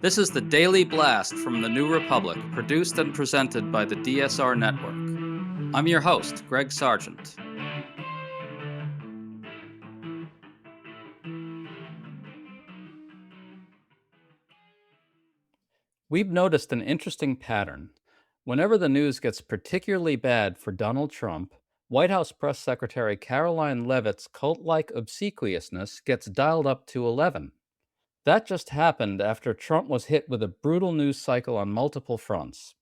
This is the Daily Blast from the New Republic, produced and presented by the DSR Network. I'm your host, Greg Sargent. We've noticed an interesting pattern. Whenever the news gets particularly bad for Donald Trump, White House Press Secretary Caroline Leavitt's cult like obsequiousness gets dialed up to 11. That just happened after Trump was hit with a brutal news cycle on multiple fronts.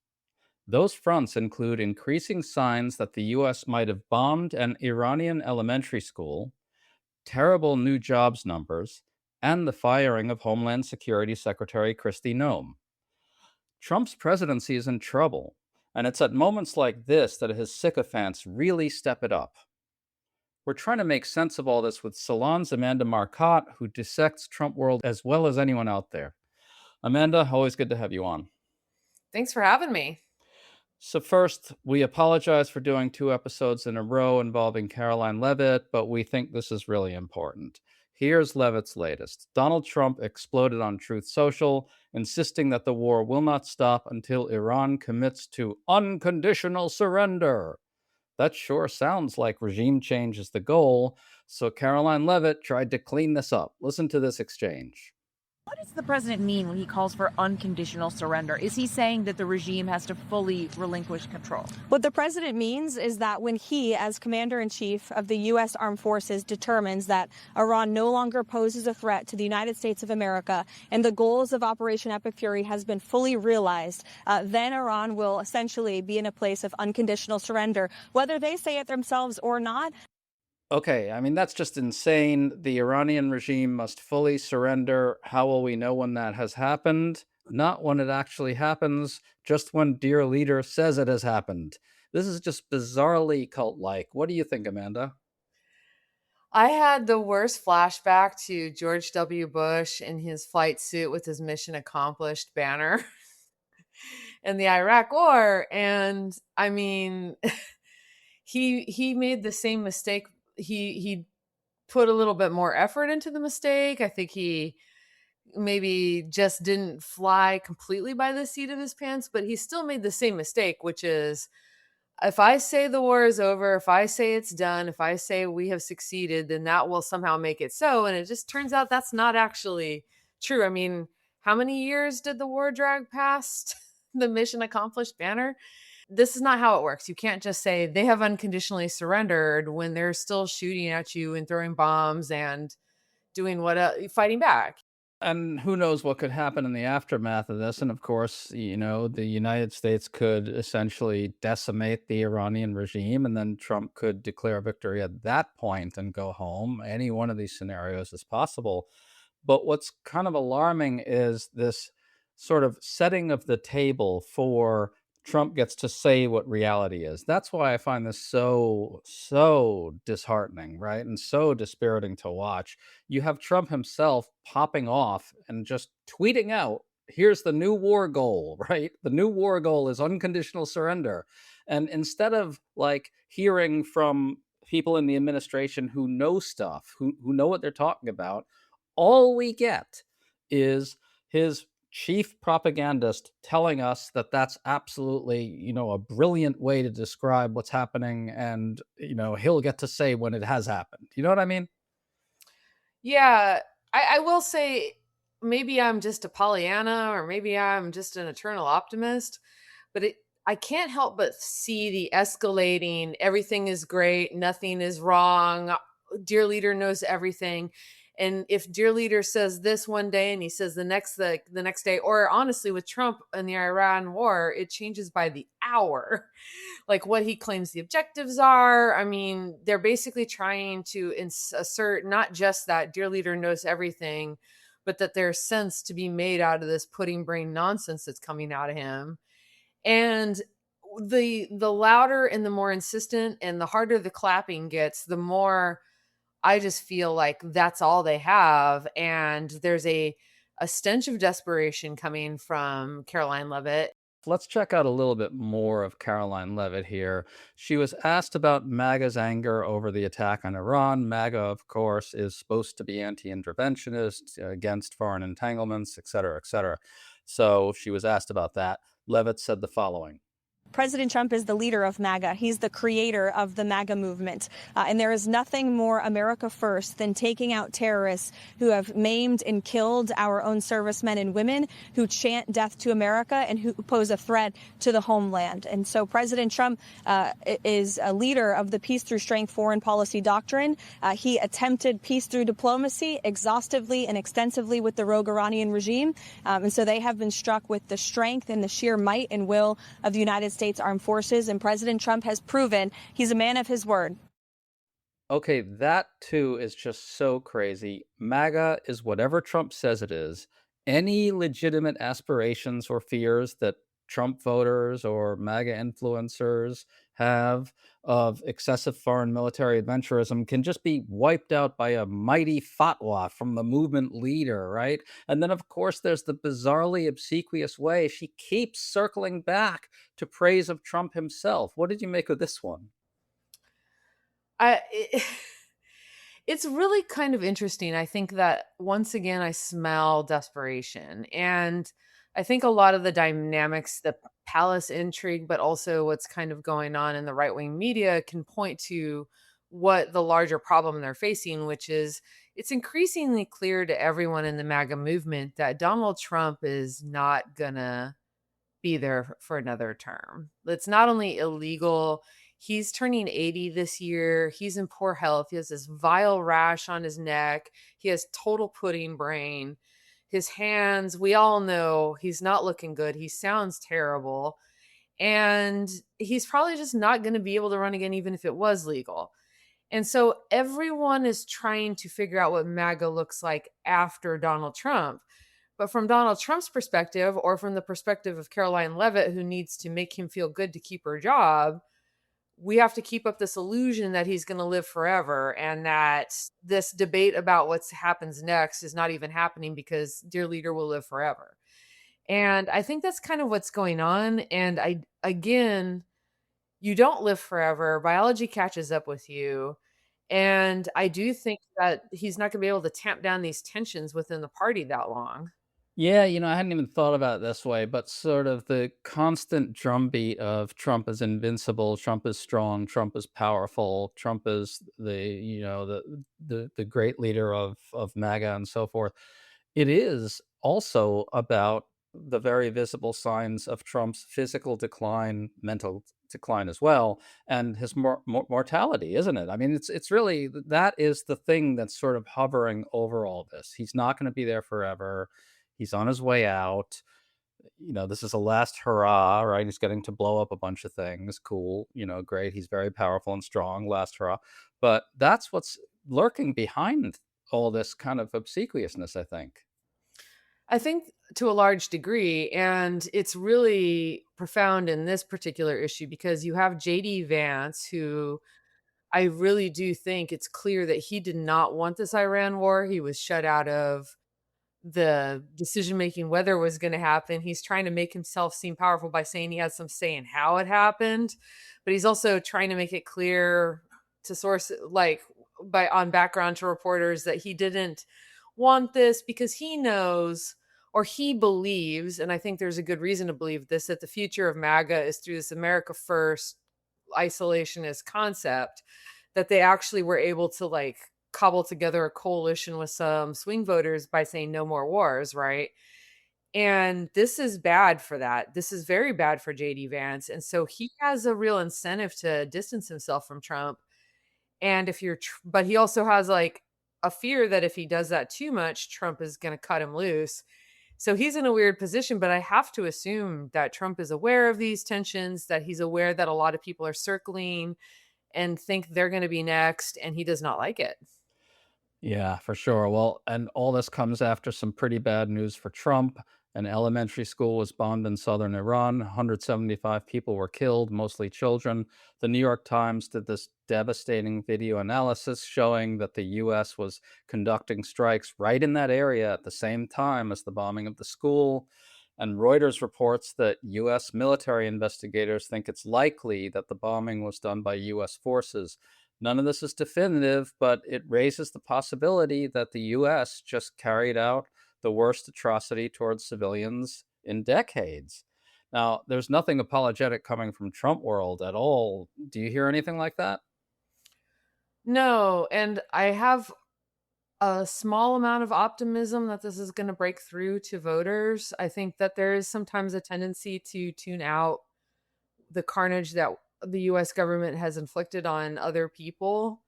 Those fronts include increasing signs that the U.S. might have bombed an Iranian elementary school, terrible new jobs numbers, and the firing of Homeland Security Secretary Kristi Noem. Trump's presidency is in trouble, and it's at moments like this that his sycophants really step it up. We're trying to make sense of all this with Salon's Amanda Marcotte, who dissects Trump world as well as anyone out there. Amanda, always good to have you on. Thanks for having me. So, first, we apologize for doing 2 episodes in a row involving Caroline Leavitt, but we think this is really important. Here's Leavitt's latest. Donald Trump exploded on Truth Social, insisting that the war will not stop until Iran commits to unconditional surrender. That sure sounds like regime change is the goal, so Caroline Leavitt tried to clean this up. Listen to this exchange. What does the president mean when he calls for unconditional surrender? Is he saying that the regime has to fully relinquish control? What the president means is that when he, as commander-in-chief of the U.S. Armed Forces, determines that Iran no longer poses a threat to the United States of America and the goals of Operation Epic Fury has been fully realized, then Iran will essentially be in a place of unconditional surrender. Whether they say it themselves or not, Okay, I mean, that's just insane. The Iranian regime must fully surrender. How will we know when that has happened? Not when it actually happens, just when dear leader says it has happened. This is just bizarrely cult like. What do you think, Amanda? I had the worst flashback to George W. Bush in his flight suit with his mission accomplished banner in the Iraq War. And I mean, he made the same mistake. He put a little bit more effort into the mistake. I think he maybe just didn't fly completely by the seat of his pants, but he still made the same mistake, which is if I say the war is over, if I say it's done, if I say we have succeeded, then that will somehow make it so. And it just turns out that's not actually true. I mean, how many years did the war drag past the mission accomplished banner? This is not how it works. You can't just say they have unconditionally surrendered when they're still shooting at you and throwing bombs and doing fighting back. And who knows what could happen in the aftermath of this. And of course, the United States could essentially decimate the Iranian regime, and then Trump could declare victory at that point and go home. Any one of these scenarios is possible. But what's kind of alarming is this sort of setting of the table for Trump gets to say what reality is. That's why I find this so disheartening, right? And so dispiriting to watch. You have Trump himself popping off and just tweeting out, here's the new war goal, right? The new war goal is unconditional surrender. And instead of like hearing from people in the administration who know stuff, who know what they're talking about, all we get is his chief propagandist telling us that that's absolutely, a brilliant way to describe what's happening, and he'll get to say when it has happened. You know what I mean? Yeah, I will say maybe I'm just a Pollyanna or maybe I'm just an eternal optimist, but I can't help but see the escalating, everything is great, nothing is wrong, dear leader knows everything. And if dear leader says this one day and he says the next day, or honestly with Trump and the Iran war, it changes by the hour. Like what he claims the objectives are. I mean, they're basically trying to assert not just that dear leader knows everything, but that there's sense to be made out of this pudding brain nonsense that's coming out of him. And the louder and the more insistent and the harder the clapping gets, the more I just feel like that's all they have. And there's a stench of desperation coming from Caroline Leavitt. let's check out a little bit more of Caroline Levitt here. She was asked about MAGA's anger over the attack on Iran. MAGA, of course, is supposed to be anti-interventionist, against foreign entanglements, et cetera, et cetera. So she was asked about that. Levitt said the following. President Trump is the leader of MAGA. He's the creator of the MAGA movement. And there is nothing more America first than taking out terrorists who have maimed and killed our own servicemen and women, who chant death to America and who pose a threat to the homeland. And so President Trump is a leader of the peace through strength foreign policy doctrine. He attempted peace through diplomacy exhaustively and extensively with the rogue Iranian regime. And so they have been struck with the strength and the sheer might and will of the United States Armed Forces, and President Trump has proven he's a man of his word. Okay, that too is just so crazy. MAGA is whatever Trump says it is. Any legitimate aspirations or fears that Trump voters or MAGA influencers have of excessive foreign military adventurism can just be wiped out by a mighty fatwa from the movement leader, right? And then, of course, there's the bizarrely obsequious way she keeps circling back to praise of Trump himself. What did you make of this one? I it, it's really kind of interesting. I think that once again I smell desperation, and I think a lot of the dynamics, the palace intrigue, but also what's kind of going on in the right-wing media can point to what the larger problem they're facing, which is it's increasingly clear to everyone in the MAGA movement that Donald Trump is not gonna be there for another term. It's not only illegal, he's turning 80 this year. He's in poor health. He has this vile rash on his neck. He has total pudding brain. His hands, we all know he's not looking good. He sounds terrible. And he's probably just not going to be able to run again, even if it was legal. And so everyone is trying to figure out what MAGA looks like after Donald Trump. But from Donald Trump's perspective, or from the perspective of Caroline Levitt, who needs to make him feel good to keep her job, we have to keep up this illusion that he's going to live forever, and that this debate about what happens next is not even happening because dear leader will live forever. And I think that's kind of what's going on. And again, you don't live forever. Biology catches up with you. And I do think that he's not going to be able to tamp down these tensions within the party that long. Yeah, I hadn't even thought about it this way, but sort of the constant drumbeat of Trump is invincible, Trump is strong, Trump is powerful, Trump is the great leader of MAGA and so forth. It is also about the very visible signs of Trump's physical decline, mental decline as well, and his mortality, isn't it? I mean, it's really that is the thing that's sort of hovering over all this. He's not going to be there forever. He's on his way out. This is a last hurrah, right? He's getting to blow up a bunch of things. Cool, great. He's very powerful and strong. Last hurrah. But that's what's lurking behind all this kind of obsequiousness, I think. I think to a large degree, and it's really profound in this particular issue because you have JD Vance, who I really do think it's clear that he did not want this Iran war. He was shut out of the decision making whether it was going to happen. He's trying to make himself seem powerful by saying he had some say in how it happened, but he's also trying to make it clear to source like by on background to reporters that he didn't want this because he knows or he believes, and I think there's a good reason to believe this, that the future of MAGA is through this America First isolationist concept, that they actually were able to like cobble together a coalition with some swing voters by saying no more wars, right? And this is bad for that. This is very bad for JD Vance. And so he has a real incentive to distance himself from Trump. And if you're, but he also has like a fear that if he does that too much, Trump is going to cut him loose. So he's in a weird position, but I have to assume that Trump is aware of these tensions, that he's aware that a lot of people are circling and think they're going to be next, and he does not like it. Yeah, for sure. Well, and all this comes after some pretty bad news for Trump. An elementary school was bombed in southern Iran. 175 people were killed, mostly children. The New York Times did this devastating video analysis showing that the U.S. was conducting strikes right in that area at the same time as the bombing of the school. And Reuters reports that U.S. military investigators think it's likely that the bombing was done by U.S. forces. None of this is definitive, but it raises the possibility that the U.S. just carried out the worst atrocity towards civilians in decades. Now, there's nothing apologetic coming from Trump world at all. Do you hear anything like that? No, and I have a small amount of optimism that this is going to break through to voters. I think that there is sometimes a tendency to tune out the carnage that the US government has inflicted on other people.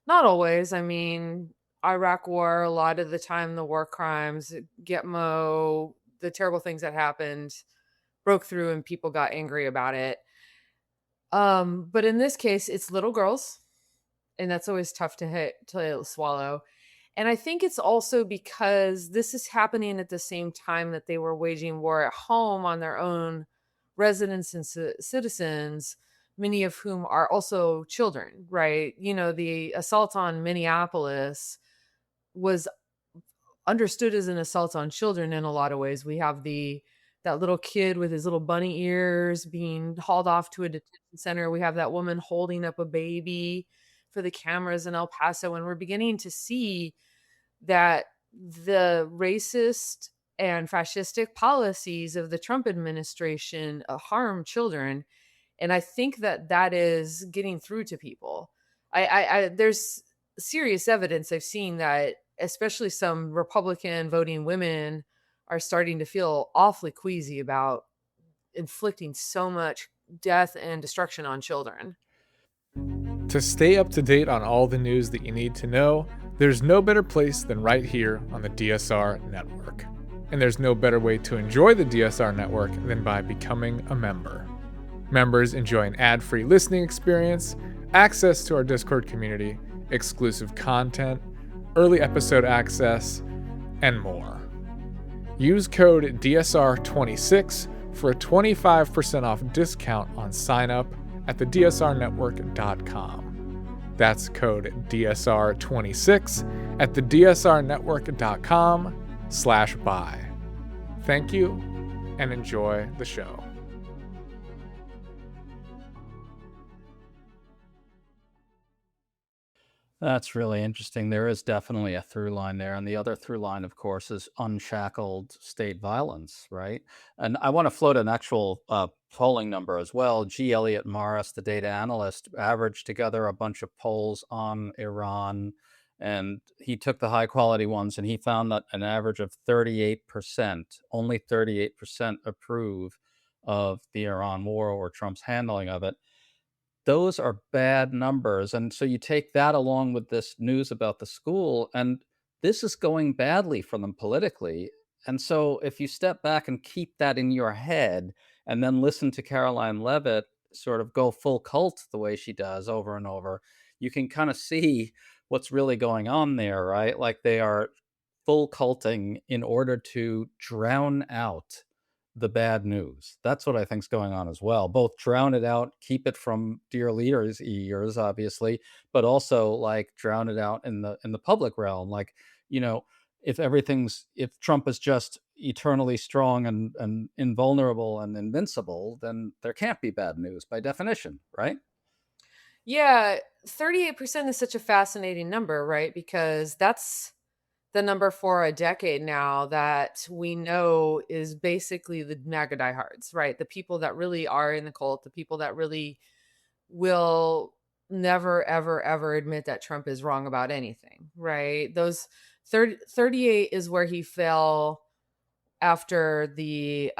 Not always. I mean, Iraq war, a lot of the time, the war crimes, Gitmo, the terrible things that happened broke through and people got angry about it. But in this case, it's little girls, and that's always tough to swallow. And I think it's also because this is happening at the same time that they were waging war at home on their own residents and citizens, many of whom are also children, right? You know, the assault on Minneapolis was understood as an assault on children in a lot of ways. We have the that little kid with his little bunny ears being hauled off to a detention center. We have that woman holding up a baby for the cameras in El Paso, and we're beginning to see that the racist and fascistic policies of the Trump administration harm children. And I think that that is getting through to people. There's serious evidence I've seen that especially some Republican voting women are starting to feel awfully queasy about inflicting so much death and destruction on children. To stay up to date on all the news that you need to know, there's no better place than right here on the DSR network. And there's no better way to enjoy the DSR network than by becoming a member. Members enjoy an ad-free listening experience, access to our Discord community, exclusive content, early episode access, and more. Use code DSR26 for a 25% off discount on sign up at thedsrnetwork.com. That's code DSR26 at thedsrnetwork.com/buy. Thank you and enjoy the show. That's really interesting. There is definitely a through line there. And the other through line, of course, is unshackled state violence, right? And I want to float an actual polling number as well. G. Elliott Morris, the data analyst, averaged together a bunch of polls on Iran. And he took the high quality ones and he found that an average of 38%, only 38% approve of the Iran war or Trump's handling of it. Those are bad numbers, and so you take that along with this news about the school, and this is going badly for them politically, and so if you step back and keep that in your head, and then listen to Caroline Levitt sort of go full cult the way she does over and over, you can kinda see what's really going on there, right? Like, they are full culting in order to drown out the bad news. That's what I think's going on as well. Both drown it out, keep it from dear leaders' ears, obviously, but also like drown it out in the public realm. Like, you know, if Trump is just eternally strong and invulnerable and invincible, then there can't be bad news by definition, right? Yeah, 38% is such a fascinating number, right? Because that's the number for a decade now that we know is basically the MAGA diehards, right? The people that really are in the cult, the people that really will never, ever, ever admit that Trump is wrong about anything, right? Those 38 is where he fell after the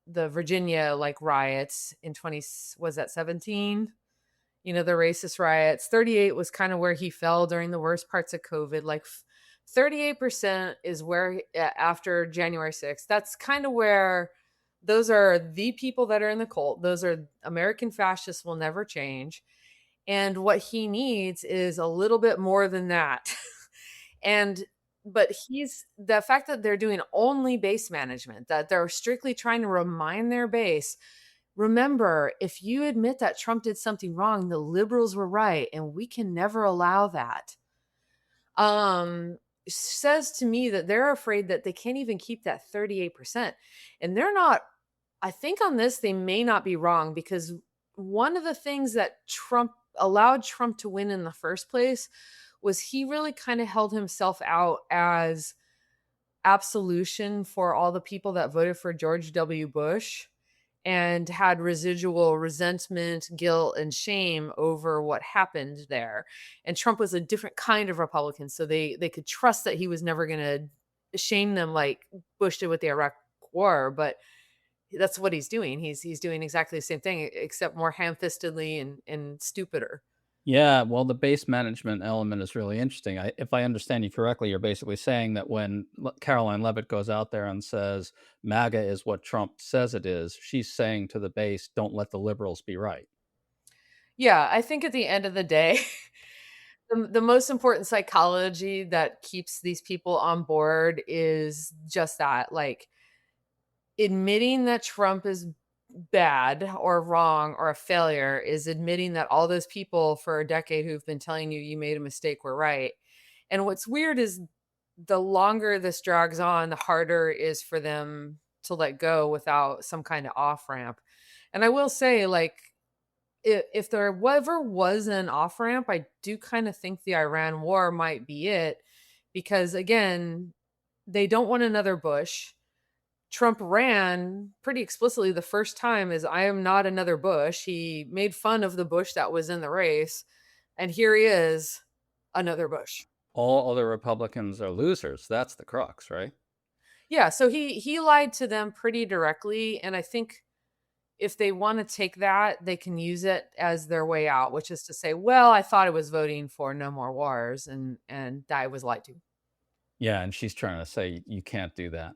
Virginia like riots in 20, was that 17? You know, the racist riots. 38 was kind of where he fell during the worst parts of COVID. Like 38% is where after January 6th, that's kind of where those are the people that are in the cult. Those are American fascists will never change. And what he needs is a little bit more than that. and but he's the fact that they're doing only base management, that they're strictly trying to remind their base, remember, if you admit that Trump did something wrong, the liberals were right, and we can never allow that. says to me that they're afraid that they can't even keep that 38%. And they're not, I think on this, they may not be wrong, because one of the things that Trump allowed Trump to win in the first place was he really kind of held himself out as absolution for all the people that voted for George W. Bush and had residual resentment, guilt, and shame over what happened there. And Trump was a different kind of Republican, so they could trust that he was never going to shame them like Bush did with the Iraq War. But that's what he's doing. He's doing exactly the same thing, except more ham-fistedly and stupider. Yeah, well, the base management element is really interesting. If I understand you correctly, you're basically saying that when Caroline Levitt goes out there and says MAGA is what Trump says it is, she's saying to the base, don't let the liberals be right. Yeah, I think at the end of the day, the most important psychology that keeps these people on board is just that, like, admitting that Trump is bad or wrong or a failure is admitting that all those people for a decade who've been telling you you made a mistake were right. And what's weird is the longer this drags on, the harder it is for them to let go without some kind of off ramp. And I will say, like, if there ever was an off ramp, I do kind of think the Iran war might be it, because again, they don't want another Bush. Trump ran pretty explicitly the first time as I am not another Bush. He made fun of the Bush that was in the race. And here he is, another Bush. All other Republicans are losers. That's the crux, right? Yeah, so he lied to them pretty directly, and I think if they want to take that, they can use it as their way out, which is to say, well, I thought I was voting for no more wars, and I was lied to. Yeah, and she's trying to say you can't do that.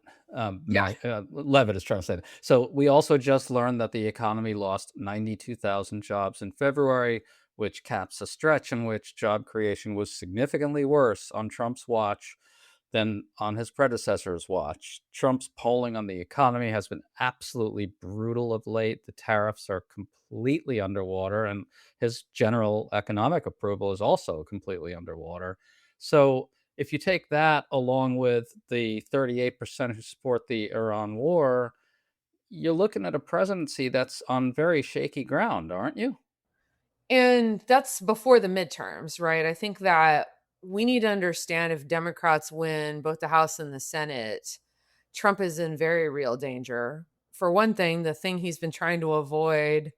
Yeah. Levitt is trying to say that. So we also just learned that the economy lost 92,000 jobs in February, which caps a stretch in which job creation was significantly worse on Trump's watch than on his predecessor's watch. Trump's polling on the economy has been absolutely brutal of late. The tariffs are completely underwater, and his general economic approval is also completely underwater. So if you take that along with the 38% who support the Iran war, you're looking at a presidency that's on very shaky ground, aren't you? And that's before the midterms, right? I think that we need to understand, if Democrats win both the House and the Senate, Trump is in very real danger. For one thing, the thing he's been trying to avoid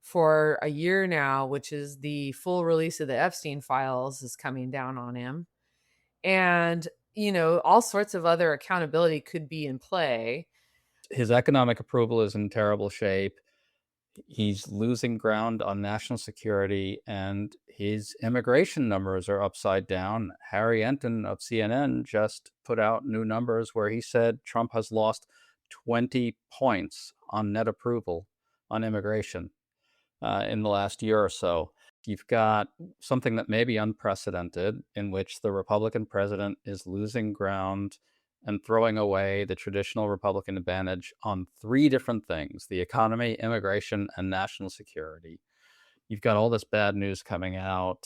for a year now, which is the full release of the Epstein files, is coming down on him. And, all sorts of other accountability could be in play. His economic approval is in terrible shape. He's losing ground on national security, and his immigration numbers are upside down. Harry Enton of CNN just put out new numbers where he said Trump has lost 20 points on net approval on immigration in the last year or so. You've got something that may be unprecedented, in which the Republican president is losing ground and throwing away the traditional Republican advantage on three different things: the economy, immigration, and national security. You've got all this bad news coming out.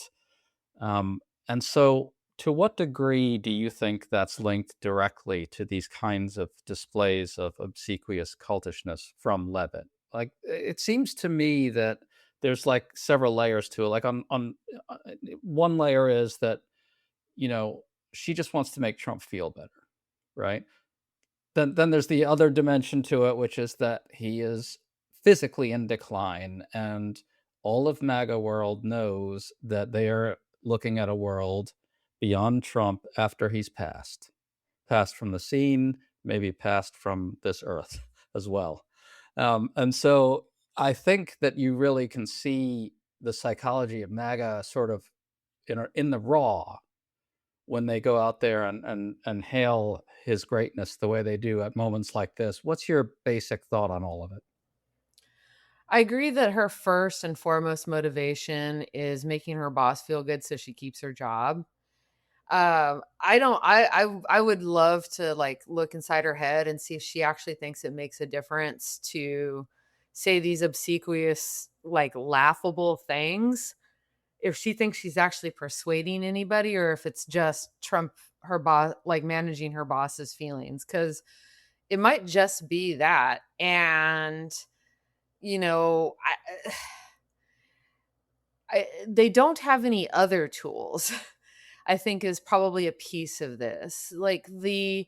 And so, to what degree do you think that's linked directly to these kinds of displays of obsequious cultishness from Levitt? Like, it seems to me that there's like several layers to it. Like, on one layer is that, you know, she just wants to make Trump feel better, right? Then there's the other dimension to it, which is that he is physically in decline, and all of MAGA world knows that they are looking at a world beyond Trump after he's passed from the scene, maybe passed from this earth as well. And so I think that you really can see the psychology of MAGA sort of in the raw when they go out there and hail his greatness the way they do at moments like this. What's your basic thought on all of it? I agree that her first and foremost motivation is making her boss feel good so she keeps her job. I don't I would love to, like, look inside her head and see if she actually thinks it makes a difference to say these obsequious, like, laughable things. If she thinks she's actually persuading anybody, or if it's just Trump her boss, like managing her boss's feelings, because it might just be that. And, you know, they don't have any other tools. I think is probably a piece of this. Like the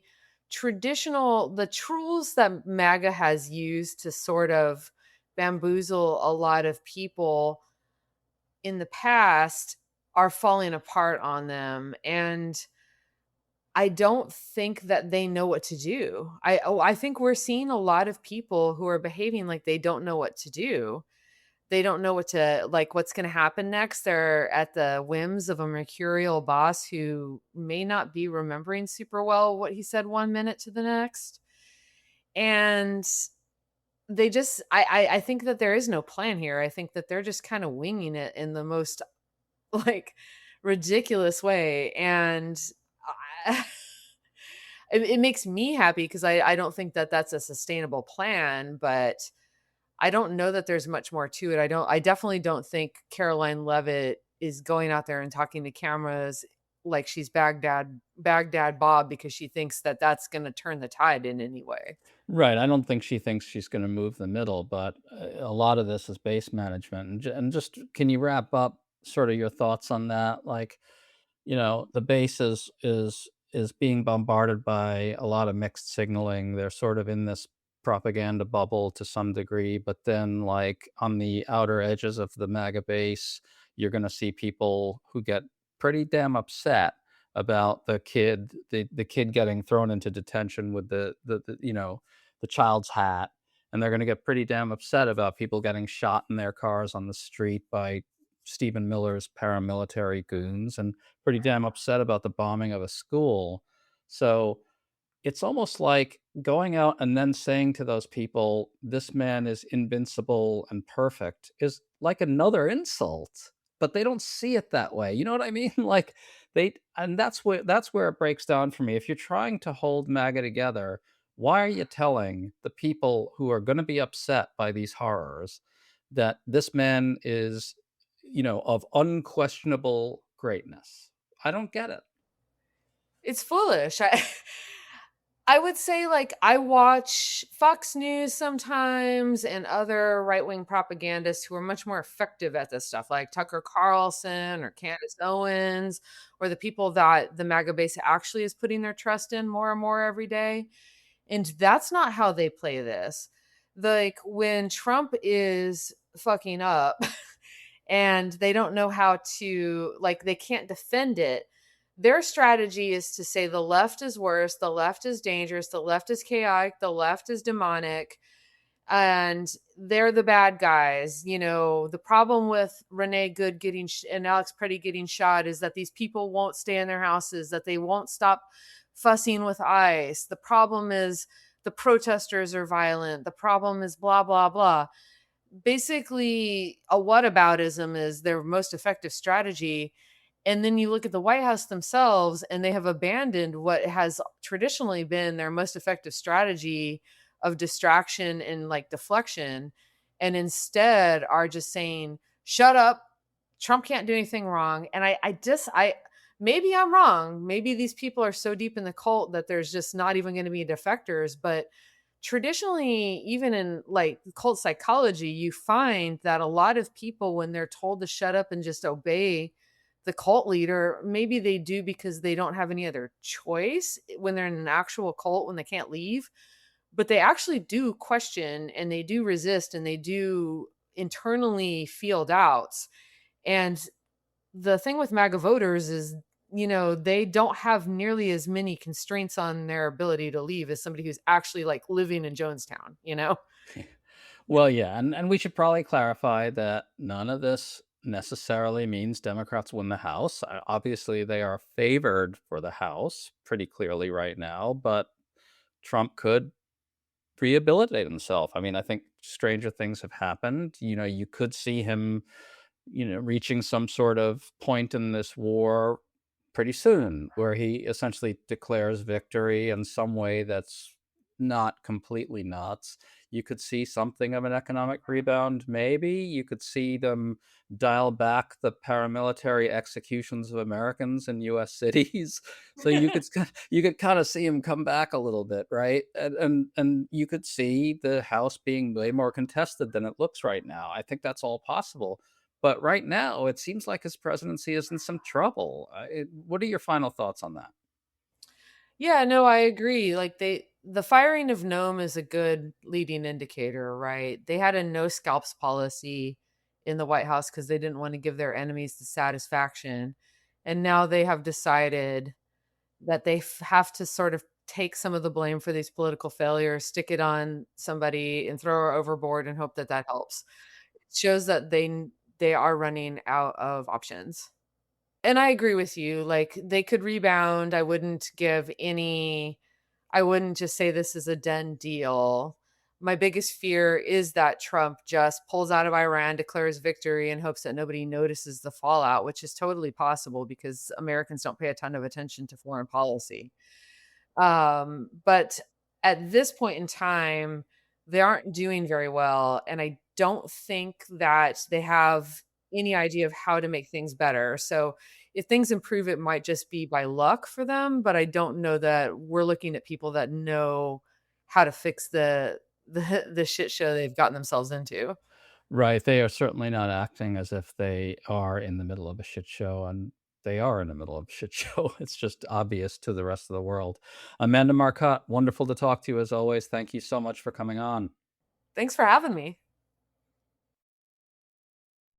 tools that MAGA has used to sort of bamboozle a lot of people in the past are falling apart on them. And I don't think that they know what to do. I think we're seeing a lot of people who are behaving like they don't know what to do. They don't know what's going to happen next. They're at the whims of a mercurial boss who may not be remembering super well what he said one minute to the next. And I think that there is no plan here. I think that they're just kind of winging it in the most like ridiculous way. And I, it makes me happy because I don't think that that's a sustainable plan, but I don't know that there's much more to it. I definitely don't think Caroline Levitt is going out there and talking to cameras like she's Baghdad Bob because she thinks that that's going to turn the tide in any way. Right, I don't think she thinks she's gonna move the middle, but a lot of this is base management, and just can you wrap up sort of your thoughts on that? Like, the base is being bombarded by a lot of mixed signaling. They're sort of in this propaganda bubble to some degree, but then, like, on the outer edges of the MAGA base, you're gonna see people who get pretty damn upset about the kid getting thrown into detention with the child's hat, and they're gonna get pretty damn upset about people getting shot in their cars on the street by Stephen Miller's paramilitary goons, and pretty damn upset about the bombing of a school. So it's almost like going out and then saying to those people, "This man is invincible and perfect," is like another insult, but they don't see it that way. You know what I mean? Like and that's where it breaks down for me. If you're trying to hold MAGA together, why are you telling the people who are going to be upset by these horrors that this man is, of unquestionable greatness? I don't get it. It's foolish. I would say, like, I watch Fox News sometimes and other right-wing propagandists who are much more effective at this stuff, like Tucker Carlson or Candace Owens, or the people that the MAGA base actually is putting their trust in more and more every day. And that's not how they play this. Like, when Trump is fucking up and they don't know how to, like, they can't defend it, their strategy is to say the left is worse, the left is dangerous, the left is chaotic, the left is demonic, and they're the bad guys. The problem with Renee Good and Alex Preddy getting shot is that these people won't stay in their houses, that they won't stop fussing with ICE. The problem is the protesters are violent. The problem is blah, blah, blah. Basically, a whataboutism is their most effective strategy. And then you look at the White House themselves, and they have abandoned what has traditionally been their most effective strategy of distraction and like deflection, and instead are just saying, shut up. Trump can't do anything wrong. And maybe I'm wrong. Maybe these people are so deep in the cult that there's just not even going to be defectors. But traditionally, even in like cult psychology, you find that a lot of people, when they're told to shut up and just obey the cult leader, maybe they do because they don't have any other choice when they're in an actual cult, when they can't leave, but they actually do question and they do resist and they do internally feel doubts. And the thing with MAGA voters is, they don't have nearly as many constraints on their ability to leave as somebody who's actually like living in Jonestown. Well, yeah, and we should probably clarify that none of this necessarily means Democrats win the House. Obviously, they are favored for the House pretty clearly right now, but Trump could rehabilitate himself. I mean, I think stranger things have happened. You could see him, reaching some sort of point in this war pretty soon where he essentially declares victory in some way that's not completely nuts. You could see something of an economic rebound, maybe. You could see them dial back the paramilitary executions of Americans in US cities. So you could kind of see him come back a little bit, right? And you could see the House being way more contested than it looks right now. I think that's all possible. But right now, it seems like his presidency is in some trouble. What are your final thoughts on that? Yeah, no, I agree. Like the firing of Nome is a good leading indicator, right? They had a no scalps policy in the White House because they didn't want to give their enemies the satisfaction. And now they have decided that they have to sort of take some of the blame for these political failures, stick it on somebody and throw her overboard and hope that that helps. It shows that they are running out of options. And I agree with you, like, they could rebound. I wouldn't just say this is a done deal. My biggest fear is that Trump just pulls out of Iran, declares victory, and hopes that nobody notices the fallout, which is totally possible because Americans don't pay a ton of attention to foreign policy. But at this point in time, they aren't doing very well, and I don't think that they have any idea of how to make things better. So if things improve, it might just be by luck for them, but I don't know that we're looking at people that know how to fix the shit show they've gotten themselves into. Right, they are certainly not acting as if they are in the middle of a shit show, and they are in the middle of a shit show. It's just obvious to the rest of the world. Amanda Marcotte, wonderful to talk to you as always. Thank you so much for coming on. Thanks for having me.